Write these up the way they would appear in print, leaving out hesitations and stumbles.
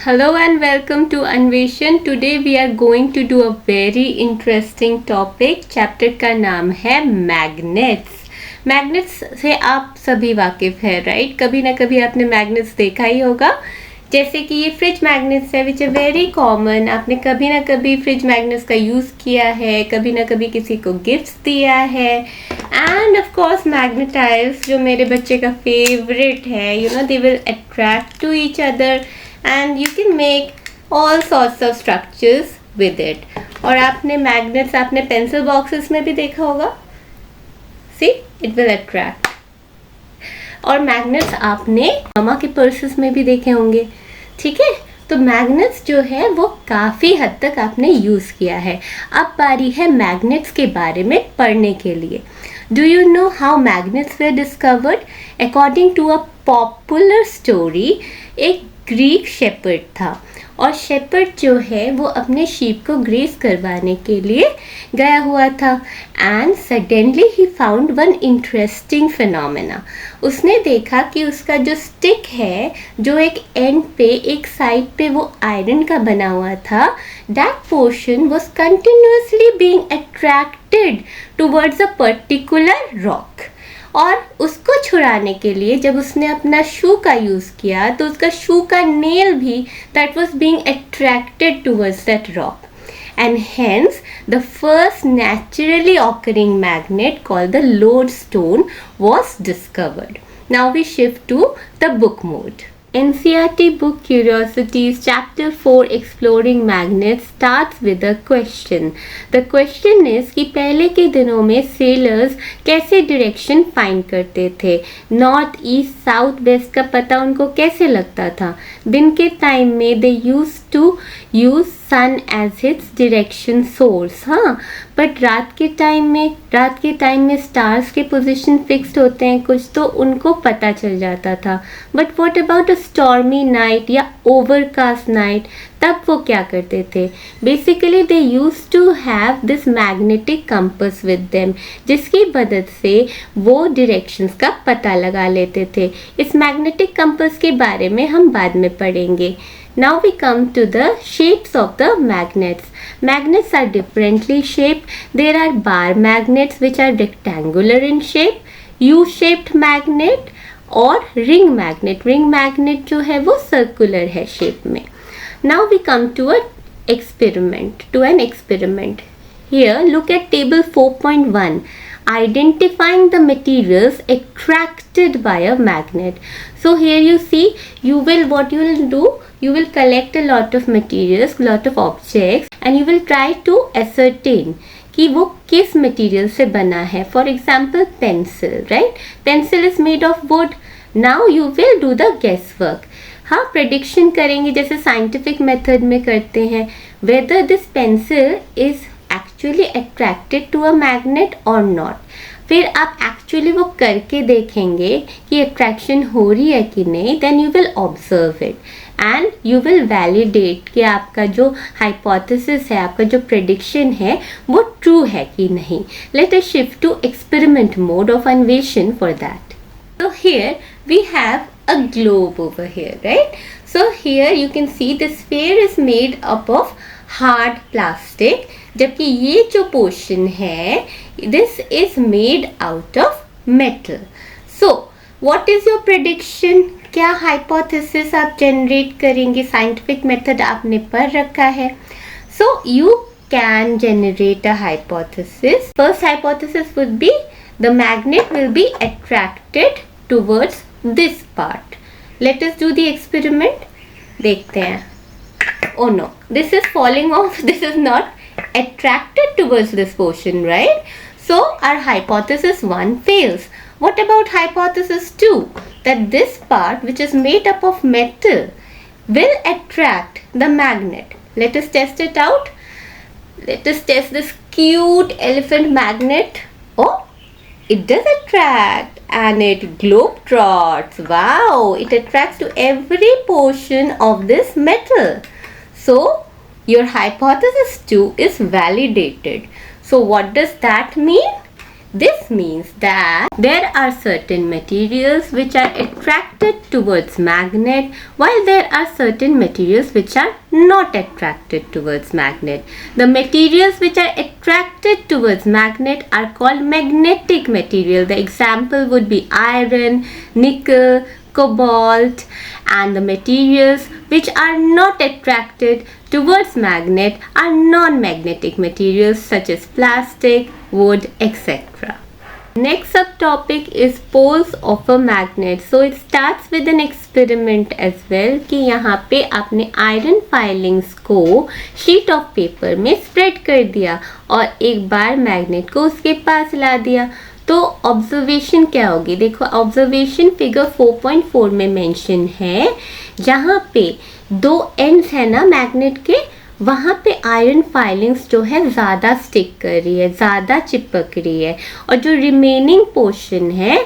Hello and welcome to Anveshan. Today we are going to do a very interesting topic. Chapter का नाम है magnets. Magnets से आप सभी वाकिफ़ है, राइट? कभी ना कभी आपने मैग्नेट्स देखा ही होगा. जैसे कि ये फ्रिज मैग्नेट्स है विच आर वेरी कॉमन. आपने कभी ना कभी फ्रिज मैग्नेट्स का यूज़ किया है, कभी ना कभी किसी को गिफ्ट्स दिया है. एंड ऑफ कोर्स मैग्नेटाइज जो मेरे बच्चे का फेवरेट है, you know, they will attract to each other and you can make all sorts of structures with it. और आपने magnets आपने pencil boxes में भी देखा होगा. See, it will attract. और magnets आपने मामा के पर्सेस में भी देखे होंगे. ठीक है, तो मैग्नेट्स जो है वो काफ़ी हद तक आपने यूज़ किया है. अब बारी है मैग्नेट्स के बारे में पढ़ने के लिए. Do you know how magnets were discovered? According to a popular story, एक ग्रीक शेपर्ड था और शेपर्ड जो है वो अपने शीप को ग्रेस करवाने के लिए गया हुआ था. And suddenly he found one interesting phenomena. उसने देखा कि उसका जो स्टिक है, जो एक एंड पे एक साइड पे वो आयरन का बना हुआ था, that portion was continuously being attracted towards a particular rock. और उसको छुड़ाने के लिए जब उसने अपना शू का यूज़ किया तो उसका शू का नेल भी that was being attracted towards that rock. And hence the first naturally occurring magnet called the lodestone was discovered. Now we shift to the book mode. NCERT book Curiosities chapter 4 Exploring Magnets starts with a question. The question is कि पहले के दिनों में sellers कैसे direction find करते थे. North east south west का पता उनको कैसे लगता था. दिन के टाइम में they use to use sun as its direction source. हाँ, बट रात के टाइम में स्टार्स के पोजीशन फिक्स्ड होते हैं कुछ, तो उनको पता चल जाता था. But what about a stormy night या ओवरकास्ट नाइट, तब वो क्या करते थे? Basically they use to have this magnetic compass with them, जिसकी मदद से वो डायरेक्शंस का पता लगा लेते थे. इस मैग्नेटिक कंपास के बारे में हम बाद में पढ़ेंगे. Now we come to the shapes of the magnets. Magnets are differently shaped. There are bar magnets which are rectangular in shape, U-shaped magnet और ring magnet. Ring magnet जो है वो circular है shape में. Now we come to an experiment. Here look at table 4.1. Identifying the materials attracted by a magnet. So here you see, you will collect a lot of materials, lot of objects, and you will try to ascertain कि वो किस material से बना है. For example pencil, right? Pencil is made of wood. Now you will do the guess work. हाँ, prediction करेंगे जैसे scientific method में करते हैं, whether this pencil is actually attracted to a magnet और नॉट. फिर आप एक्चुअली वो करके देखेंगे कि अट्रैक्शन हो रही है कि नहीं. Then you will observe it and you will validate कि आपका जो हाइपोथेसिस है, आपका जो प्रेडिक्शन है वो ट्रू है कि नहीं. Let us shift to experiment mode of अन्वेषण for that. So here we have a globe over here, right? So here you can see the sphere is made up of hard plastic, जबकि ये जो portion है this is made out of metal. So what is your prediction? क्या hypothesis आप generate करेंगे? Scientific method आपने पढ़ रखा है. So you can generate a hypothesis. First hypothesis would be the magnet will be attracted towards this part. Let us do the experiment. देखते हैं. Oh no, this is falling off. This is not attracted towards this portion, right? So our hypothesis 1 fails. What about hypothesis 2? That this part which is made up of metal will attract the magnet. Let us test it out. Let us test this cute elephant magnet. Oh, it does attract and it globetrots. Wow, it attracts to every portion of this metal. So your hypothesis 2 is validated. So what does that mean? This means that there are certain materials which are attracted towards magnet, while there are certain materials which are not attracted towards magnet. The materials which are attracted towards magnet are called magnetic material. The example would be iron, nickel, cobalt, and the materials which are not attracted towards magnet are non-magnetic materials such as plastic, wood, etc. Next subtopic is poles of a magnet. So it starts with an experiment as well कि यहाँ पे आपने iron filings को sheet of paper में spread कर दिया और एक बार मैग्नेट को उसके पास ला दिया. तो ऑब्जर्वेशन क्या होगी? देखो ऑब्जर्वेशन फिगर 4.4 में मेंशन है, जहाँ पे दो एंड्स है ना मैग्नेट के, वहाँ पे आयरन फाइलिंग्स जो है ज़्यादा स्टिक कर रही है, ज़्यादा चिपक रही है, और जो रिमेनिंग पोर्शन है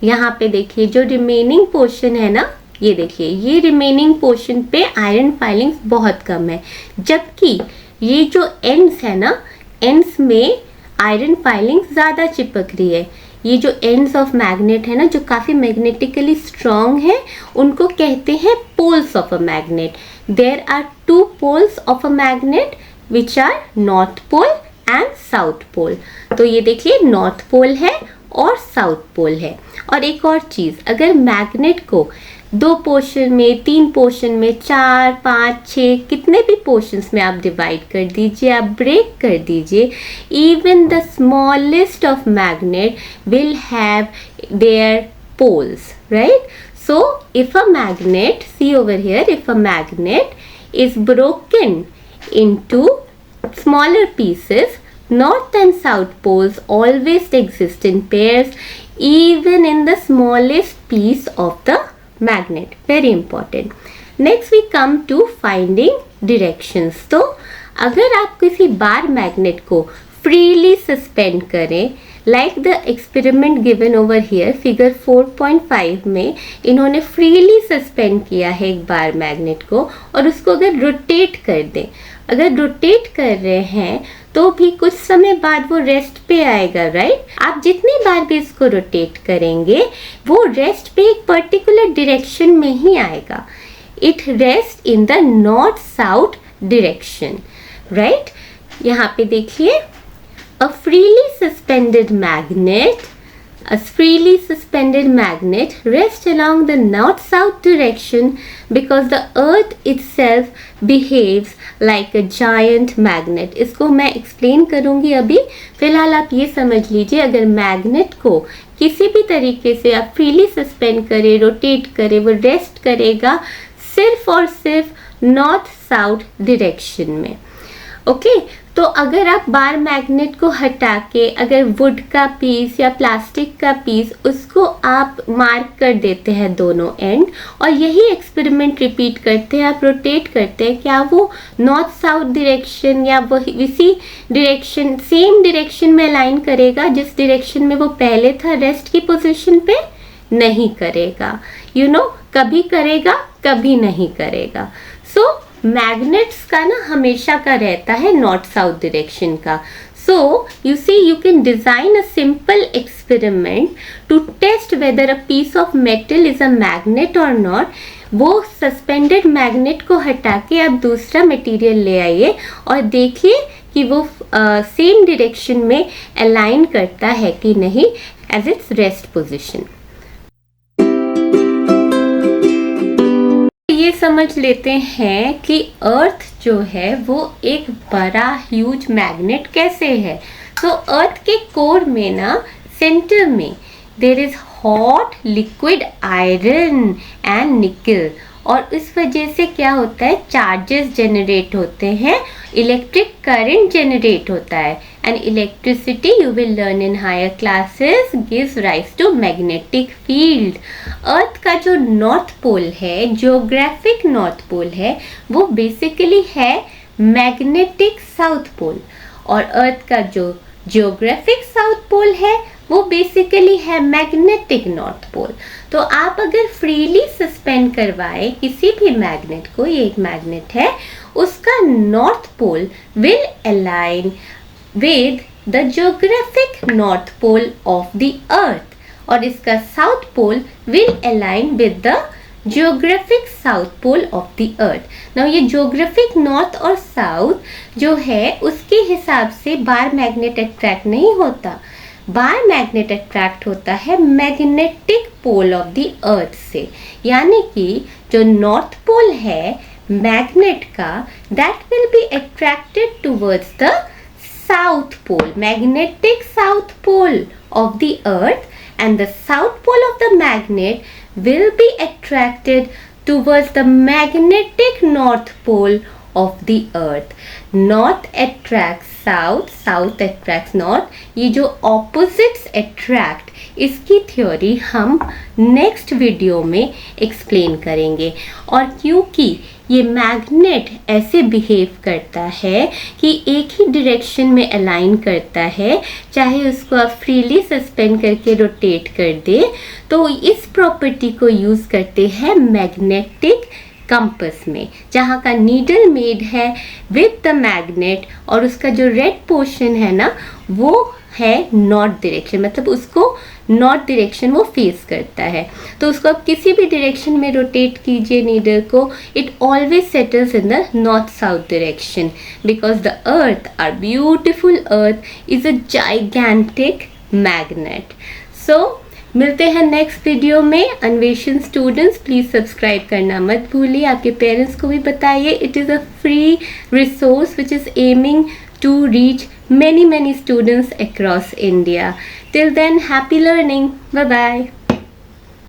यहाँ पे देखिए, जो रिमेनिंग पोर्शन है ना, ये देखिए ये रिमेनिंग पोर्शन पे आयरन फाइलिंग्स बहुत कम है, जबकि ये जो एंड्स है ना, एंड्स में आयरन फाइलिंग ज़्यादा चिपक रही है. ये जो एंड्स ऑफ मैग्नेट है ना, जो काफ़ी मैग्नेटिकली स्ट्रॉन्ग है, उनको कहते हैं poles of a magnet. There are two poles of a magnet which are north pole and south pole. तो ये देखिए नॉर्थ पोल है और साउथ पोल है. और एक और चीज़, अगर मैग्नेट को दो पोर्शन में, तीन पोर्शन में, 4, 5, 6 कितने भी पोर्शंस में आप डिवाइड कर दीजिए, आप ब्रेक कर दीजिए, even the smallest of magnet will have their poles, right? So if a magnet, see over here, if a magnet is broken into smaller pieces, north and south poles always exist in pairs even in the smallest piece of the magnet. Very important. Next we come to finding directions. तो अगर आप किसी bar magnet को freely suspend करें, like the experiment given over here, figure 4.5 में इन्होंने freely suspend किया है एक बार मैग्नेट को, और उसको अगर रोटेट कर दें, अगर रोटेट कर रहे हैं तो भी कुछ समय बाद वो रेस्ट पे आएगा, राइट? आप जितनी बार भी इसको रोटेट करेंगे वो रेस्ट पे एक पर्टिकुलर डायरेक्शन में ही आएगा. It rest in the north south direction, right? यहाँ पे देखिए, a freely suspended magnet, a freely suspended magnet rests along the north-south direction because the earth itself behaves like a giant magnet. इसको मैं explain करूँगी अभी. फिलहाल आप ये समझ लीजिए, अगर मैग्नेट को किसी भी तरीके से आप फ्रीली सस्पेंड करें, रोटेट करें, वो रेस्ट करेगा सिर्फ और सिर्फ नॉर्थ साउथ डायरेक्शन में. ओके, तो अगर आप बार मैग्नेट को हटा के अगर वुड का पीस या प्लास्टिक का पीस, उसको आप मार्क कर देते हैं दोनों एंड, और यही एक्सपेरिमेंट रिपीट करते हैं, आप रोटेट करते हैं, क्या वो नॉर्थ साउथ डायरेक्शन या वही इसी डायरेक्शन, सेम डायरेक्शन में अलाइन करेगा जिस डायरेक्शन में वो पहले था रेस्ट की पोजीशन पे? नहीं करेगा. यू नो, कभी करेगा, कभी नहीं करेगा. सो मैग्नेट्स का ना हमेशा का रहता है नॉर्थ साउथ डायरेक्शन का. So you see, you can design a simple experiment to test whether a piece of metal is a magnet और नॉट. वो सस्पेंडेड मैग्नेट को हटा के आप दूसरा मटेरियल ले आइए और देखिए कि वो सेम डायरेक्शन में अलाइन करता है कि नहीं एज इट्स रेस्ट पोजिशन. ये समझ लेते हैं कि अर्थ जो है वो एक बड़ा ह्यूज मैग्नेट कैसे है. तो अर्थ के कोर में ना, सेंटर में there is hot liquid iron and nickel, और इस वजह से क्या होता है, चार्जेस जनरेट होते हैं, इलेक्ट्रिक करंट जनरेट होता है, and electricity, you will learn in higher classes, gives rise to magnetic field. Earth का जो नॉर्थ पोल है, जियोग्राफिक नॉर्थ पोल है, वो बेसिकली है मैग्नेटिक साउथ पोल, और अर्थ का जो जियोग्राफिक साउथ पोल है वो बेसिकली है मैग्नेटिक नॉर्थ पोल. तो आप अगर फ्रीली सस्पेंड करवाए किसी भी मैग्नेट को, ये एक मैग्नेट है, उसका north pole will align with the geographic north pole of the earth, और इसका south pole will align with the geographic south pole of the earth. Now ये ज्योग्राफिक नॉर्थ और साउथ जो है उसके हिसाब से बार मैग्नेट अट्रैक्ट नहीं होता। बार मैग्नेट अट्रैक्ट होता है magnetic pole of the earth से, यानी कि जो नॉर्थ पोल है मैग्नेट का, that will be attracted towards the south pole, magnetic south pole of the earth, and the south pole of the magnet will be attracted towards the magnetic north pole of the earth. North attracts south, south attracts north. ये जो opposites attract, इसकी theory हम next video में explain करेंगे। और क्योंकि ये magnet ऐसे बिहेव करता है कि एक ही डायरेक्शन में अलाइन करता है, चाहे उसको आप फ्रीली सस्पेंड करके रोटेट कर दे, तो इस प्रॉपर्टी को यूज़ करते हैं मैग्नेटिक कंपस में, जहाँ का नीडल मेड है विद द मैग्नेट, और उसका जो रेड पोर्शन है ना वो है नॉर्थ डायरेक्शन, मतलब उसको नॉर्थ डायरेक्शन वो फेस करता है। तो उसको आप किसी भी डायरेक्शन में रोटेट कीजिए नीडल को, it always settles in the north south direction, because the earth, our beautiful earth is a gigantic magnet. So मिलते हैं नेक्स्ट वीडियो में। अन्वेषण स्टूडेंट्स प्लीज़ सब्सक्राइब करना मत भूलिए, आपके पेरेंट्स को भी बताइए। It is a free resource which is aiming to reach many students across India. Till then, happy learning. Bye bye.